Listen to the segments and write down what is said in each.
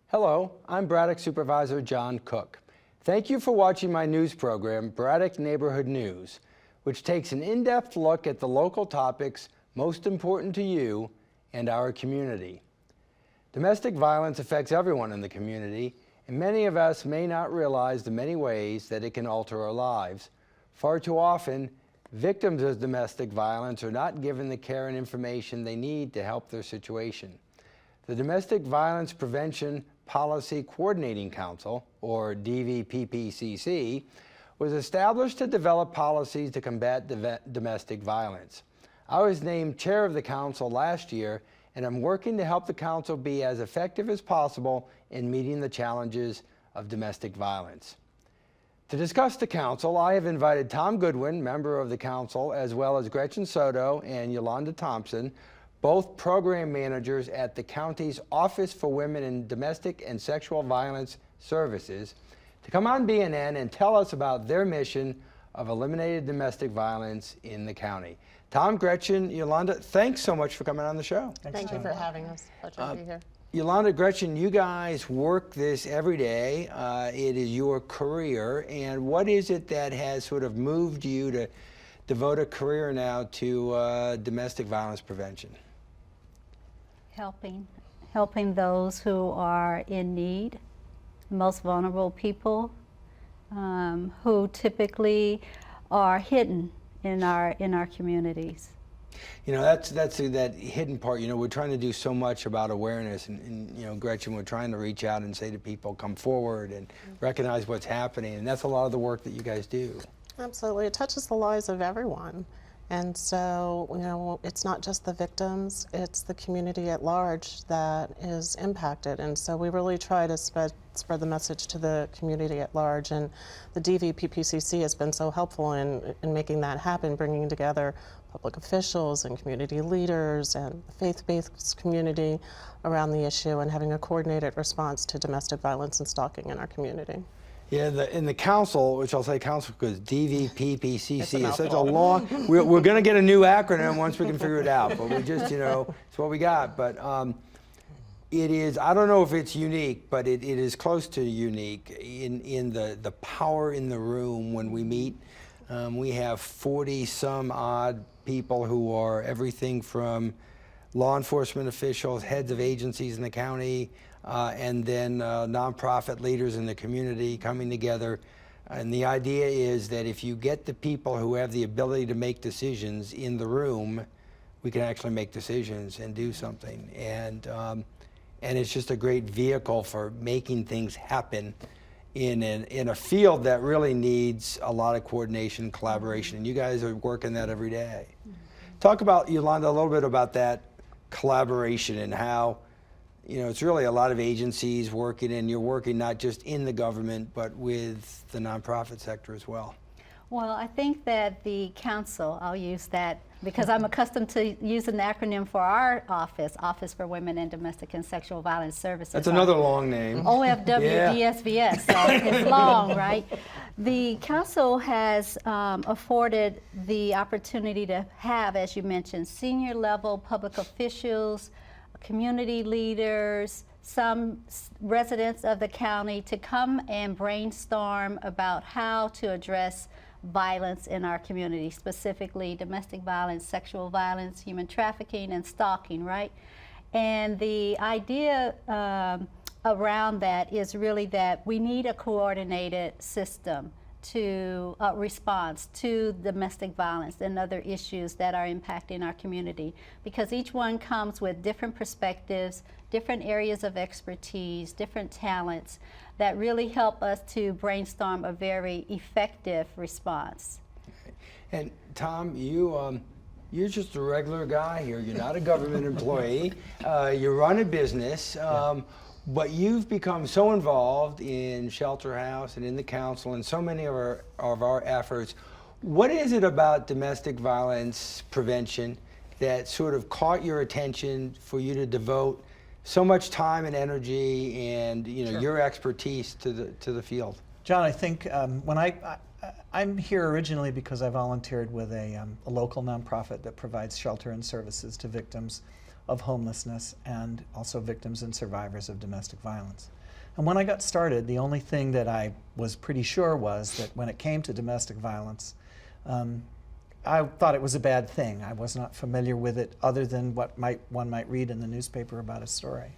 Hello, I'm Braddock Supervisor John Cook. Thank you for watching my news program, Braddock Neighborhood News, which takes an in-depth look at the local topics most important to you and our community. Domestic violence affects everyone in the community, and many of us may not realize the many ways that it can alter our lives. Far too often, victims of domestic violence are not given the care and information they need to help their situation. The Domestic Violence Prevention Policy Coordinating Council, or DVPPCC, was established to develop policies to combat domestic violence. I was named chair of the council last year, and I'm working to help the council be as effective as possible in meeting the challenges of domestic violence. To discuss the council, I have invited Tom Goodwin, member of the council, as well as Gretchen Soto and Yolanda Thompson, both program managers at the county's Office for Women in Domestic and Sexual Violence Services, to come on BNN and tell us about their mission of eliminating domestic violence in the county. Tom, Gretchen, Yolanda, thanks so much for coming on the show. Thank you for having us. Pleasure to be here. Yolanda, Gretchen, you guys work this every day. It is your career. And what is it that has sort of moved you to devote a career now to domestic violence prevention? Helping those who are in need, most vulnerable people who typically are hidden in our communities. You know, that's that hidden part. You know, we're trying to do so much about awareness, and you know, Gretchen, we're trying to reach out and say to people, come forward and recognize what's happening, and that's a lot of the work that you guys do. Absolutely, it touches the lives of everyone. And so, you know, it's not just the victims, it's the community at large that is impacted. And so we really try to spread the message to the community at large. And the DVPPCC has been so helpful in making that happen, bringing together public officials and community leaders and the faith-based community around the issue and having a coordinated response to domestic violence and stalking in our community. Yeah, in the council, which I'll say council because DVPPCC is such a long, we're going to get a new acronym once we can figure it out, but we just, you know, it's what we got. But it is, I don't know if it's unique, but it is close to unique in the power in the room when we meet. We have 40 some odd people who are everything from law enforcement officials, heads of agencies in the county, and then nonprofit leaders in the community coming together. And the idea is that if you get the people who have the ability to make decisions in the room, we can actually make decisions and do something. And it's just a great vehicle for making things happen in a field that really needs a lot of coordination and collaboration. And you guys are working that every day. Talk about, Yolanda, a little bit about that collaboration and how, you know, it's really a lot of agencies working, and you're working not just in the government, but with the nonprofit sector as well. Well, I think that the council, I'll use that because I'm accustomed to using the acronym for our office, Office for Women in Domestic and Sexual Violence Services. That's another long name. OFWDSVS, so it's long, right? The council has afforded the opportunity to have, as you mentioned, senior level public officials, community leaders, some residents of the county to come and brainstorm about how to address violence in our community, specifically domestic violence, sexual violence, human trafficking, and stalking, right? And the idea around that is really that we need a coordinated system to response to domestic violence and other issues that are impacting our community, because each one comes with different perspectives, different areas of expertise, different talents that really help us to brainstorm a very effective response. And Tom, you're just a regular guy here. You're not a government employee. You run a business. But you've become so involved in Shelter House and in the council and so many of our efforts. What is it about domestic violence prevention that sort of caught your attention for you to devote so much time and energy and, you know, Sure. your expertise to the field? John, I think when I'm here originally because I volunteered with a local nonprofit that provides shelter and services to victims of homelessness and also victims and survivors of domestic violence. And when I got started, the only thing that I was pretty sure was that when it came to domestic violence, I thought it was a bad thing. I was not familiar with it other than what one might read in the newspaper about a story.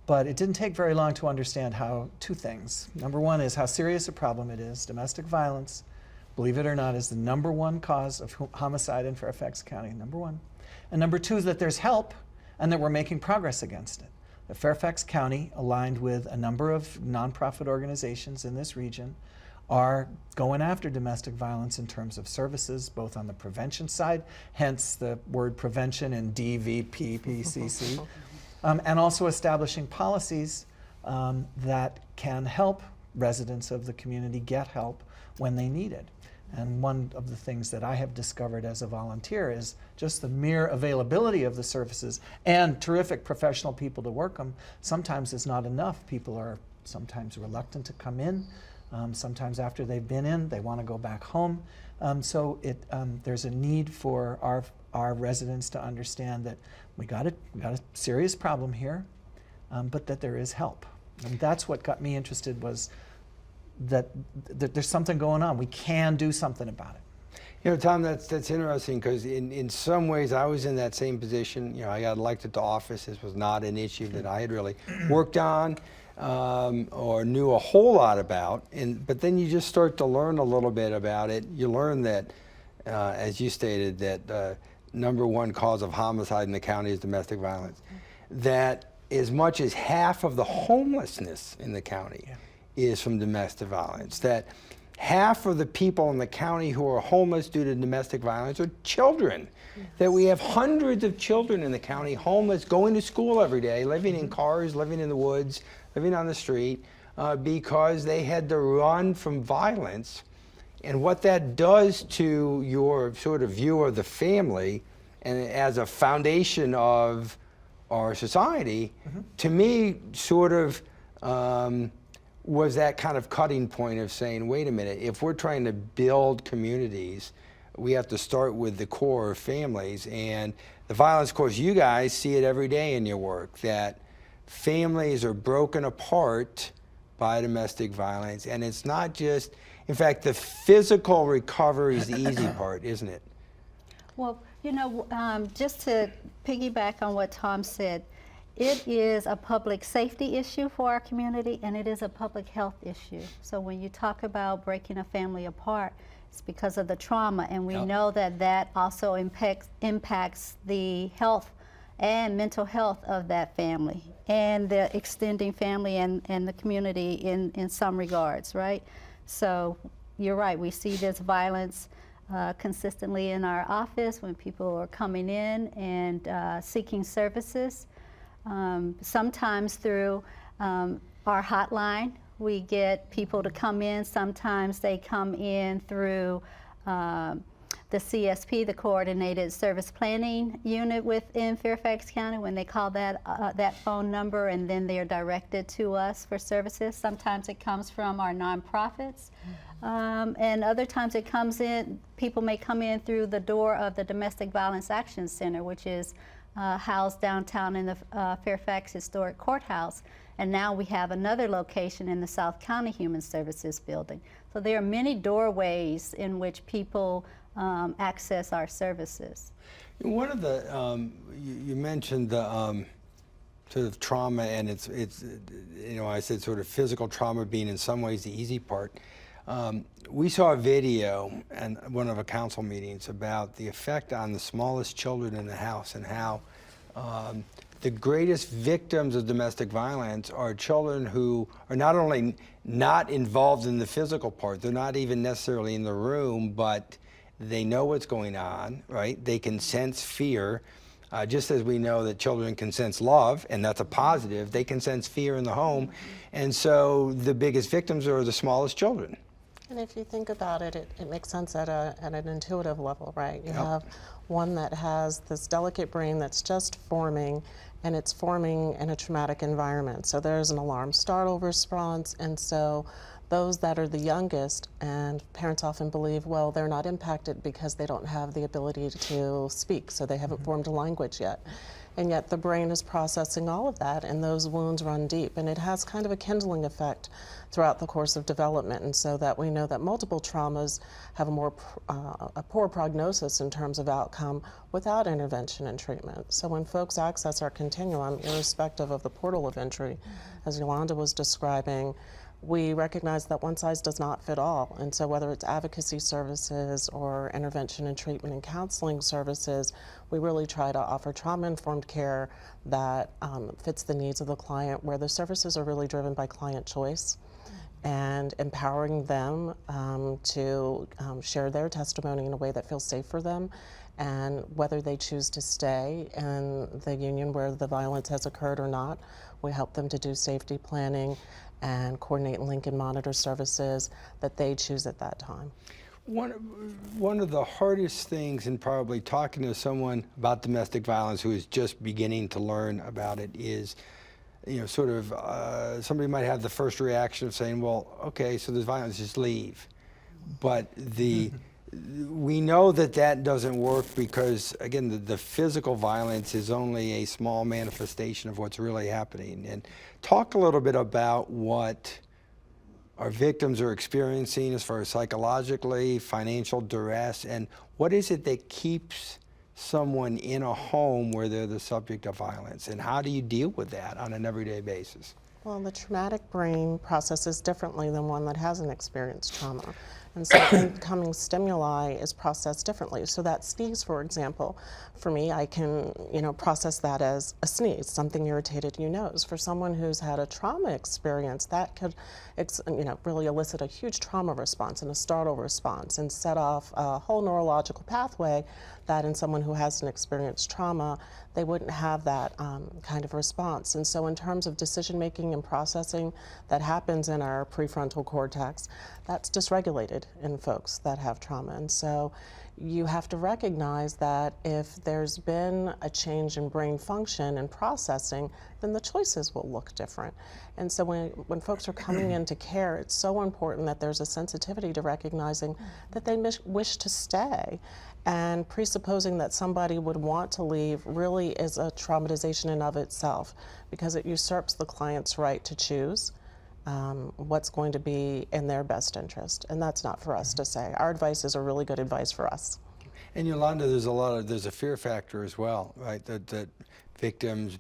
But it didn't take very long to understand two things. Number one is how serious a problem it is. Domestic violence, believe it or not, is the #1 cause of homicide in Fairfax County, #1. And number two is that there's help and that we're making progress against it. The Fairfax County, aligned with a number of nonprofit organizations in this region, are going after domestic violence in terms of services, both on the prevention side, hence the word prevention in DVPPCC, and also establishing policies that can help residents of the community get help when they need it. And one of the things that I have discovered as a volunteer is just the mere availability of the services and terrific professional people to work them sometimes is not enough. People are sometimes reluctant to come in. Sometimes after they've been in, they want to go back home. So there's a need for our residents to understand that we got a serious problem here, but that there is help. And that's what got me interested, was that there's something going on. We can do something about it. You know, Tom, that's interesting, because in some ways I was in that same position. You know, I got elected to office. This was not an issue that I had really worked on or knew a whole lot about. But then you just start to learn a little bit about it. You learn that, as you stated, that #1 cause of homicide in the county is domestic violence. That as much as half of the homelessness in the county is from domestic violence. That half of the people in the county who are homeless due to domestic violence are children. Yes. That we have hundreds of children in the county homeless, going to school every day, living in cars, living in the woods, living on the street, because they had to run from violence. And what that does to your sort of view of the family and as a foundation of our society, to me, sort of was that kind of cutting point of saying, wait a minute, if we're trying to build communities, we have to start with the core of families. And the violence, of course, you guys see it every day in your work, that families are broken apart by domestic violence. And it's not just, in fact, the physical recovery is the easy part, isn't it? Well, you know, just to piggyback on what Tom said, it is a public safety issue for our community, and it is a public health issue. So when you talk about breaking a family apart, it's because of the trauma, and we know that that also impacts the health and mental health of that family and the extending family and the community in some regards, right? So you're right, we see this violence consistently in our office when people are coming in and seeking services. Sometimes through our hotline, we get people to come in. Sometimes they come in through the CSP, the Coordinated Service Planning Unit within Fairfax County, when they call that phone number, and then they're directed to us for services. Sometimes it comes from our nonprofits, and other times it comes in, people may come in through the door of the Domestic Violence Action Center, which is housed downtown in the Fairfax Historic Courthouse. And now we have another location in the South County Human Services Building. So there are many doorways in which people access our services. One of the, you mentioned the sort of trauma, and it's you know, I said sort of physical trauma being in some ways the easy part. We saw a video in one of our council meetings about the effect on the smallest children in the house, and how the greatest victims of domestic violence are children who are not only not involved in the physical part, they're not even necessarily in the room, but they know what's going on, right? They can sense fear, just as we know that children can sense love, and that's a positive. They can sense fear in the home, and so the biggest victims are the smallest children. And if you think about it, it makes sense at an intuitive level, right? You have one that has this delicate brain that's just forming, and it's forming in a traumatic environment. So there's an alarm startle response, and so those that are the youngest, and parents often believe, well, they're not impacted because they don't have the ability to speak, so they haven't formed a language yet. and yet the brain is processing all of that, and those wounds run deep, and it has kind of a kindling effect throughout the course of development, and so that we know that multiple traumas have a poor prognosis in terms of outcome without intervention and treatment. So when folks access our continuum, irrespective of the portal of entry, as Yolanda was describing, we recognize that one size does not fit all. And so whether it's advocacy services or intervention and treatment and counseling services, we really try to offer trauma-informed care that fits the needs of the client, where the services are really driven by client choice and empowering them to share their testimony in a way that feels safe for them. And whether they choose to stay in the union where the violence has occurred or not, we help them to do safety planning and coordinate and link and monitor services that they choose at that time. One of the hardest things in probably talking to someone about domestic violence who is just beginning to learn about it is, sort of somebody might have the first reaction of saying, well, okay, so there's violence, just leave. But we know that doesn't work because, again, the physical violence is only a small manifestation of what's really happening. And talk a little bit about what our victims are experiencing as far as psychologically, financial duress, and what is it that keeps someone in a home where they're the subject of violence, and how do you deal with that on an everyday basis? Well, the traumatic brain processes differently than one that hasn't experienced trauma. And so incoming stimuli is processed differently. So that sneeze, for example, for me, I can, process that as a sneeze, something irritated your nose. For someone who's had a trauma experience, that could, really elicit a huge trauma response and a startle response and set off a whole neurological pathway that in someone who hasn't experienced trauma, they wouldn't have that kind of response. And so in terms of decision making and processing that happens in our prefrontal cortex, that's dysregulated in folks that have trauma. And so you have to recognize that if there's been a change in brain function and processing, then the choices will look different. And so when folks are coming into care, it's so important that there's a sensitivity to recognizing that they wish to stay. And presupposing that somebody would want to leave really is a traumatization in of itself, because it usurps the client's right to choose what's going to be in their best interest. And that's not for us to say. Our advice is a really good advice for us. And Yolanda, there's a fear factor as well, right? That victims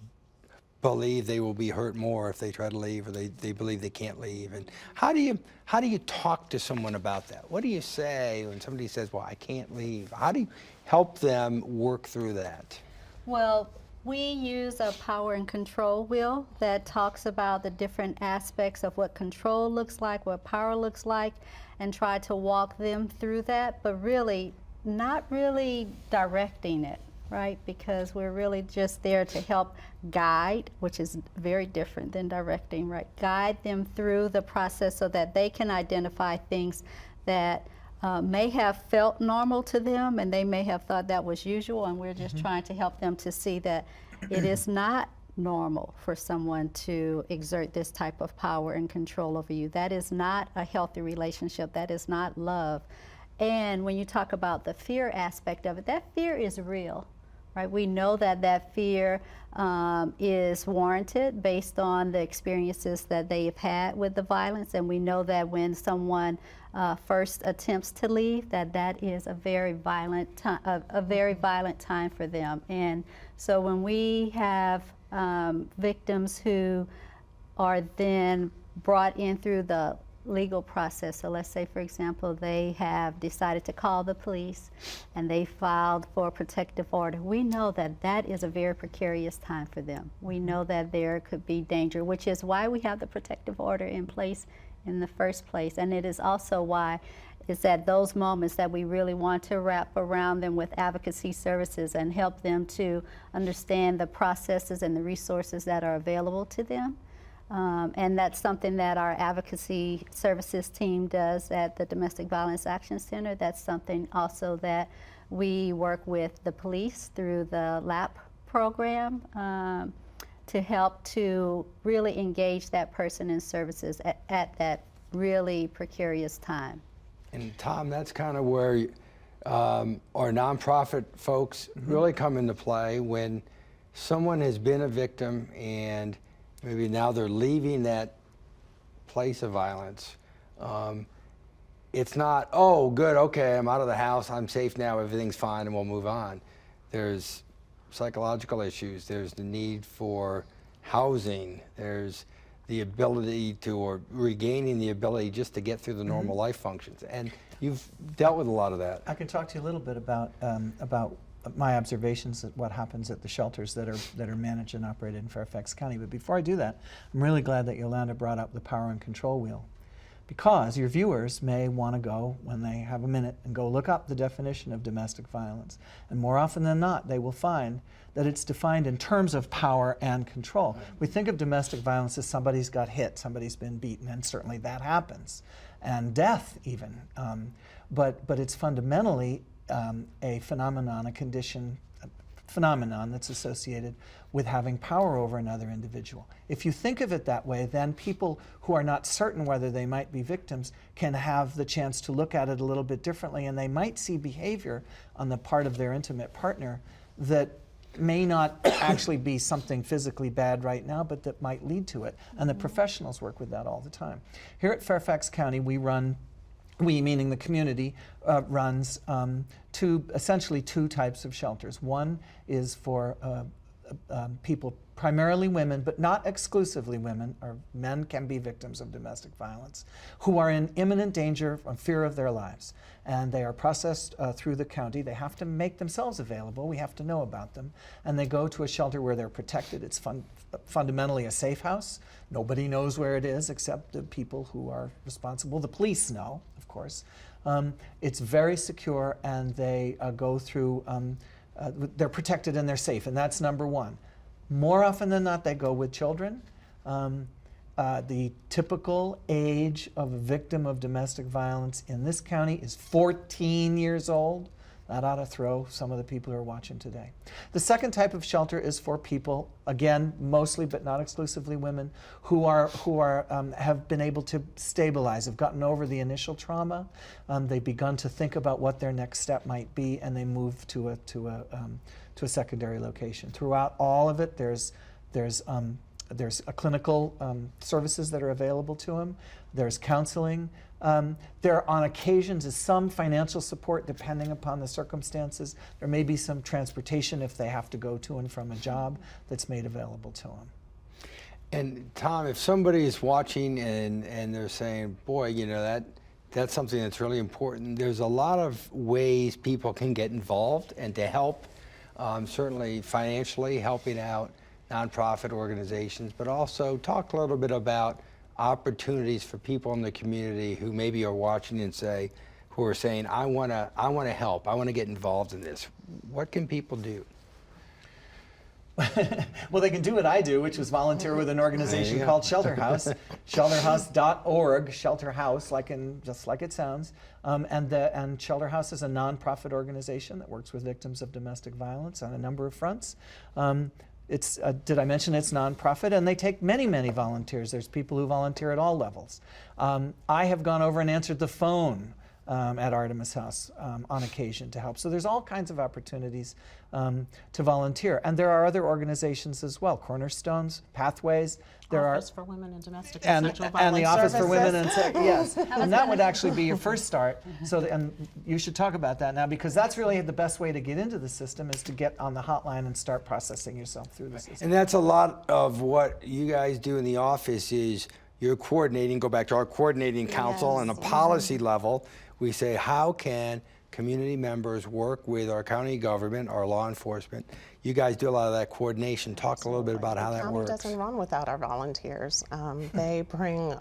believe they will be hurt more if they try to leave, or they believe they can't leave. And how do you talk to someone about that? What do you say when somebody says, well, I can't leave? How do you help them work through that? Well, we use a power and control wheel that talks about the different aspects of what control looks like, what power looks like, and try to walk them through that, but really not really directing it, right? Because we're really just there to help guide, which is very different than directing, right? Guide them through the process so that they can identify things that may have felt normal to them, and they may have thought that was usual, and we're just trying to help them to see that it is not normal for someone to exert this type of power and control over you. That is not a healthy relationship. That is not love. And when you talk about the fear aspect of it, that fear is real, right? We know that fear is warranted based on the experiences that they've had with the violence, and we know that when someone first attempts to leave, that is a very violent time for them. And so when we have victims who are then brought in through the legal process, so let's say, for example, they have decided to call the police and they filed for a protective order, we know that is a very precarious time for them. We know that there could be danger, which is why we have the protective order in place in the first place. And it is also why it's at those moments that we really want to wrap around them with advocacy services and help them to understand the processes and the resources that are available to them. And that's something that our advocacy services team does at the Domestic Violence Action Center. That's something also that we work with the police through the LAP program to help to really engage that person in services at that really precarious time. And Tom, that's kind of where our nonprofit folks really come into play when someone has been a victim and maybe now they're leaving that place of violence, it's not, oh, good, okay, I'm out of the house, I'm safe now, everything's fine, and we'll move on. There's psychological issues, there's the need for housing, there's the ability to, or regaining the ability just to get through the normal life functions. And you've dealt with a lot of that. I can talk to you a little bit about my observations at what happens at the shelters that are managed and operated in Fairfax County. But before I do that, I'm really glad that Yolanda brought up the power and control wheel, because your viewers may want to go, when they have a minute, and go look up the definition of domestic violence. And more often than not, they will find that it's defined in terms of power and control. We think of domestic violence as somebody's got hit, somebody's been beaten, and certainly that happens, and death even. But it's fundamentally a phenomenon, a condition, a phenomenon that's associated with having power over another individual. If you think of it that way, then people who are not certain whether they might be victims can have the chance to look at it a little bit differently, and they might see behavior on the part of their intimate partner that may not actually be something physically bad right now, but that might lead to it. And the professionals work with that all the time. Here at Fairfax County, we meaning the community, runs essentially two types of shelters. One is for people, primarily women, but not exclusively women, or men can be victims of domestic violence, who are in imminent danger of fear of their lives. And they are processed through the county. They have to make themselves available. We have to know about them. And they go to a shelter where they're protected. It's fundamentally a safe house. Nobody knows where it is except the people who are responsible. The police know, of course. It's very secure, and they go through, they're protected and they're safe, and that's number one. More often than not, they go with children. The typical age of a victim of domestic violence in this county is 14 years old. That ought to throw some of the people who are watching today. The second type of shelter is for people, again, mostly but not exclusively women, who have been able to stabilize, have gotten over the initial trauma. They've begun to think about what their next step might be, and they move to a secondary location. Throughout all of it, there's a clinical services that are available to them. There's counseling. There, on occasions, is some financial support depending upon the circumstances. There may be some transportation if they have to go to and from a job that's made available to them. And Tom, if somebody is watching and they're saying, boy, you know, that's something that's really important, there's a lot of ways people can get involved and to help, certainly financially helping out nonprofit organizations, but also talk a little bit about opportunities for people in the community who maybe are watching and who are saying, I want to help, I want to get involved in this. What can people do? Well, they can do what I do, which is volunteer with an organization called Shelter House, shelterhouse.org, Shelter House, just like it sounds. And Shelter House is a nonprofit organization that works with victims of domestic violence on a number of fronts. Did I mention it's nonprofit? And they take many, many volunteers. There's people who volunteer at all levels. I have gone over and answered the phone at Artemis House on occasion to help. So there's all kinds of opportunities to volunteer. And there are other organizations as well, Cornerstones, Pathways. Office for Women and Domestic and Sexual Violence And the Office for Women and yes. And that would that? actually be your first start. And you should talk about that now, because that's really the best way to get into the system, is to get on the hotline and start processing yourself through the system. And that's a lot of what you guys do in the office is you're coordinating, go back to our coordinating council and a policy level. We say, how can community members work with our county government, our law enforcement? You guys do a lot of that coordination. Talk a little bit about how that works. The county doesn't run without our volunteers. They bring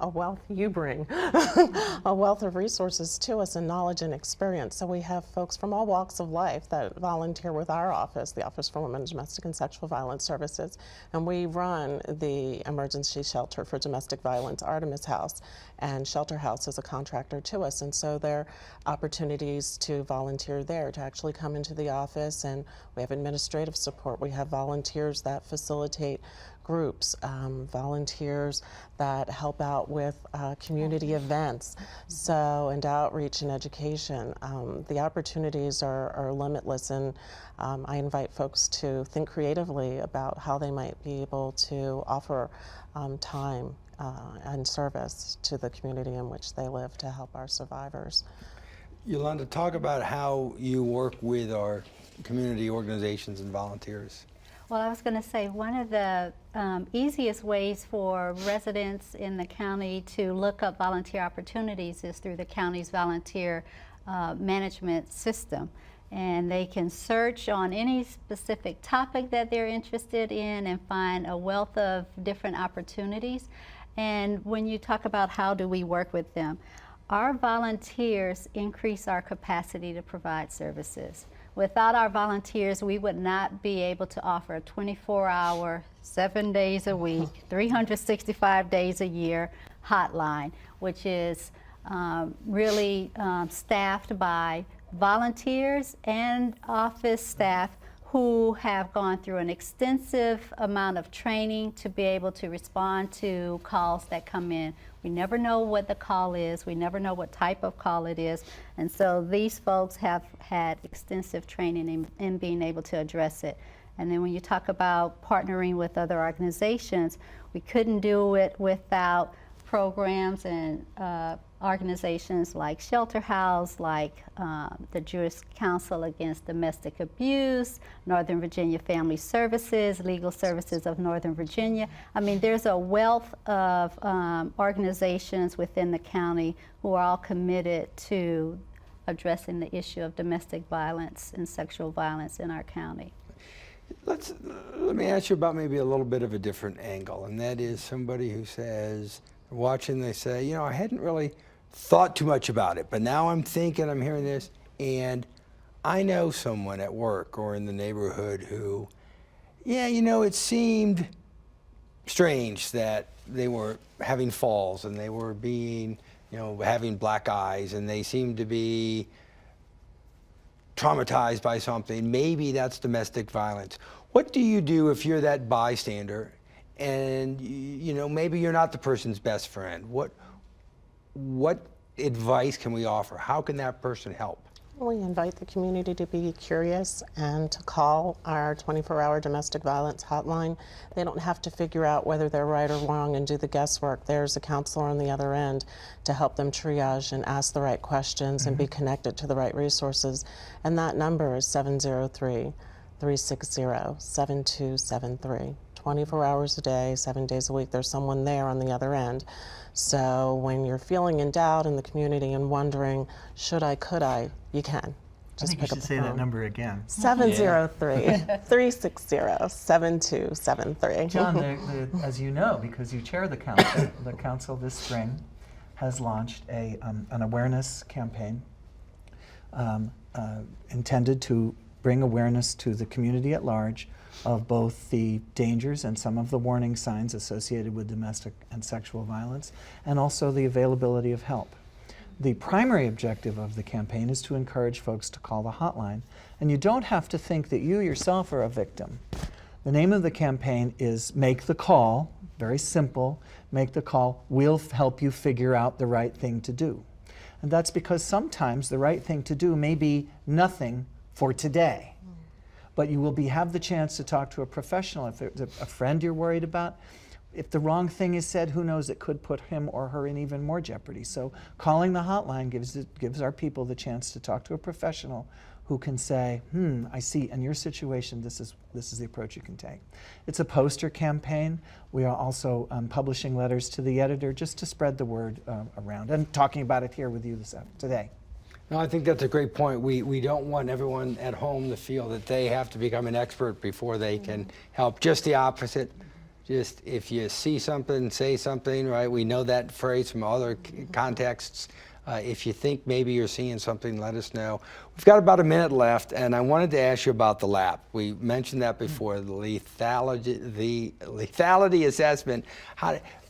you bring a wealth of resources to us, and knowledge and experience. So we have folks from all walks of life that volunteer with our office, the Office for Women, Domestic and Sexual Violence Services. And we run the emergency shelter for domestic violence, Artemis House, and Shelter House is a contractor to us. And so there are opportunities to volunteer there, to actually come into the office, and we have administrative support. We have volunteers that facilitate groups, volunteers that help out with community events, and outreach and education. The opportunities are limitless, and I invite folks to think creatively about how they might be able to offer time and service to the community in which they live to help our survivors. Yolanda, talk about how you work with our community organizations and volunteers. Well, I was going to say one of the easiest ways for residents in the county to look up volunteer opportunities is through the county's volunteer management system. And they can search on any specific topic that they're interested in and find a wealth of different opportunities. And when you talk about how do we work with them, our volunteers increase our capacity to provide services. Without our volunteers, we would not be able to offer a 24-hour, 7 days a week, 365 days a year hotline, which is really staffed by volunteers and office staff who have gone through an extensive amount of training to be able to respond to calls that come in. We never know what the call is. We never know what type of call it is. And so these folks have had extensive training in being able to address it. And then when you talk about partnering with other organizations, we couldn't do it without programs and organizations like Shelter House, like the Jewish Council Against Domestic Abuse, Northern Virginia Family Services, Legal Services of Northern Virginia. I mean, there's a wealth of organizations within the county who are all committed to addressing the issue of domestic violence and sexual violence in our county. Let me ask you about maybe a little bit of a different angle, and that is somebody who says, watching, they say, you know, I hadn't really thought too much about it, but now I'm thinking, I'm hearing this, and I know someone at work or in the neighborhood who, yeah, you know, it seemed strange that they were having falls and they were being, you know, having black eyes, and they seemed to be traumatized by something. Maybe that's domestic violence. What do you do if you're that bystander and, you know, maybe you're not the person's best friend? What advice can we offer? How can that person help? We invite the community to be curious and to call our 24-hour domestic violence hotline. They don't have to figure out whether they're right or wrong and do the guesswork. There's a counselor on the other end to help them triage and ask the right questions and be connected to the right resources. And that number is 703-360-7273. 24 hours a day, 7 days a week, there's someone there on the other end. So when you're feeling in doubt in the community and wondering, should I, could I, you can. I think you should say that number again. 703-360-7273. John, as you know, because you chair the council this spring has launched an awareness campaign intended to bring awareness to the community at large of both the dangers and some of the warning signs associated with domestic and sexual violence, and also the availability of help. The primary objective of the campaign is to encourage folks to call the hotline, and you don't have to think that you yourself are a victim. The name of the campaign is Make the Call, very simple, make the call, we'll help you figure out the right thing to do. And that's because sometimes the right thing to do may be nothing for today. But you will have the chance to talk to a professional. If there's a friend you're worried about, if the wrong thing is said, who knows, it could put him or her in even more jeopardy. So calling the hotline gives our people the chance to talk to a professional who can say, I see, in your situation, this is the approach you can take. It's a poster campaign. We are also publishing letters to the editor just to spread the word around, and talking about it here with you today. No, I think that's a great point. We don't want everyone at home to feel that they have to become an expert before they can help. Just the opposite. Just if you see something, say something, right? We know that phrase from other contexts. If you think maybe you're seeing something, let us know. We've got about a minute left, and I wanted to ask you about the LAP. We mentioned that before, the lethality assessment.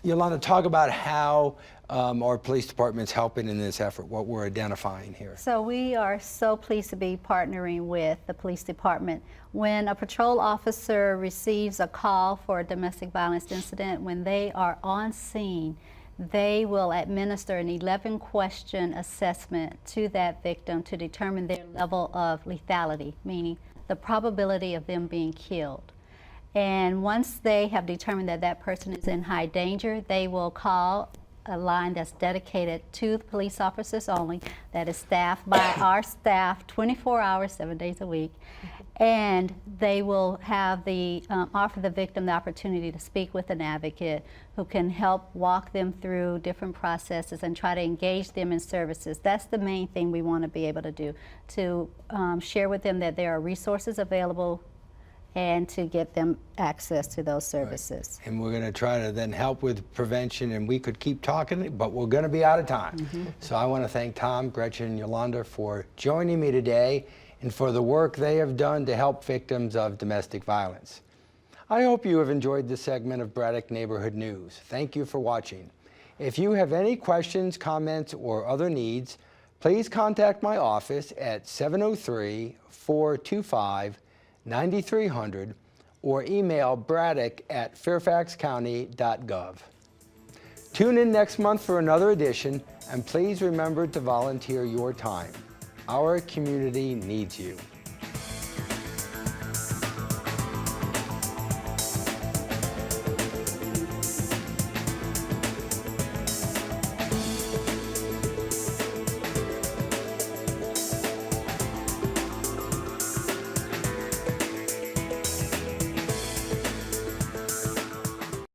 Yolanda, talk about how our police department's helping in this effort, what we're identifying here. So we are so pleased to be partnering with the police department. When a patrol officer receives a call for a domestic violence incident, when they are on scene, they will administer an 11-question assessment to that victim to determine their level of lethality, meaning the probability of them being killed. And once they have determined that that person is in high danger, they will call a line that's dedicated to the police officers only, that is staffed by our staff 24 hours, 7 days a week. And they will have offer the victim the opportunity to speak with an advocate who can help walk them through different processes and try to engage them in services. That's the main thing we want to be able to do, to share with them that there are resources available and to get them access to those services. Right. And we're going to try to then help with prevention, and we could keep talking, but we're going to be out of time. So I want to thank Tom, Gretchen, and Yolanda for joining me today and for the work they have done to help victims of domestic violence. I hope you have enjoyed this segment of Braddock Neighborhood News. Thank you for watching. If you have any questions, comments, or other needs, please contact my office at 703-425-9300 or email braddock@fairfaxcounty.gov. Tune in next month for another edition, and please remember to volunteer your time. Our community needs you.